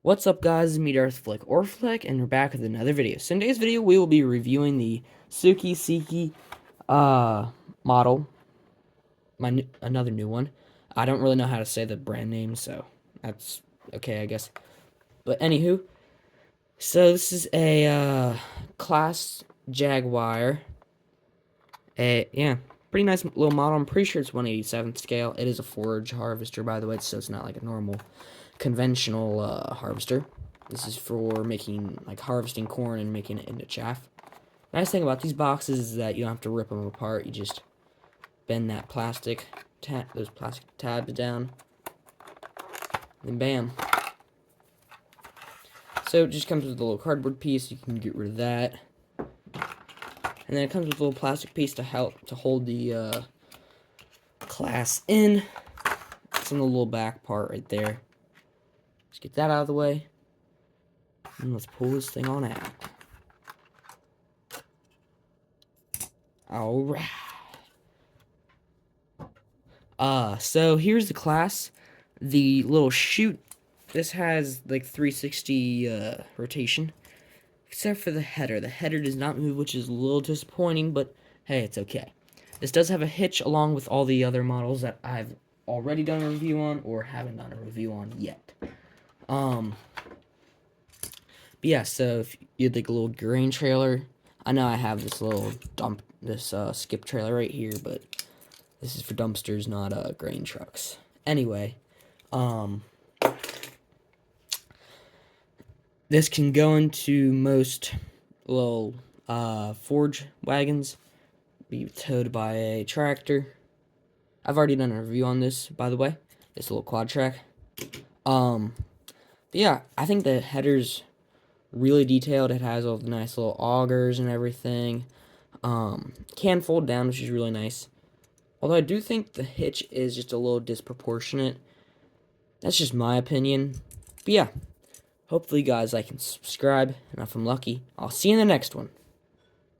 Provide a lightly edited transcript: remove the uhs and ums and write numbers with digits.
What's up, guys? Meet Earthflick or Flick, and we're back with another video. So in today's video, we will be reviewing the Suki model, another new one. I don't really know how to say the brand name, so that's okay, I guess. But anywho, so this is a class Jaguar. Yeah, pretty nice little model. I'm pretty sure it's 1/87th scale. It is a forage harvester, by the way, so it's not like a normal conventional harvester. This is for making, like, harvesting corn and making it into chaff. Nice thing about these boxes is that you don't have to rip them apart. You just bend that those plastic tabs down, and bam. So it just comes with a little cardboard piece. You can get rid of that. And then it comes with a little plastic piece to hold the class in. It's in the little back part right there. Let's get that out of the way. And let's pull this thing on out. Alright. So here's the class. The little chute, this has like 360 rotation. Except for the header. The header does not move, which is a little disappointing, but hey, it's okay. This does have a hitch along with all the other models that I've already done a review on or haven't done a review on yet. But yeah, so if you'd like a little grain trailer, I know I have this little skip trailer right here, but this is for dumpsters, not grain trucks. Anyway, this can go into most little forage wagons, be towed by a tractor. I've already done a review on this, by the way. This little quad track. But yeah, I think the header's really detailed. It has all the nice little augers and everything. Can fold down, which is really nice. Although I do think the hitch is just a little disproportionate. That's just my opinion. But yeah, hopefully you guys like and subscribe. And if I'm lucky, I'll see you in the next one.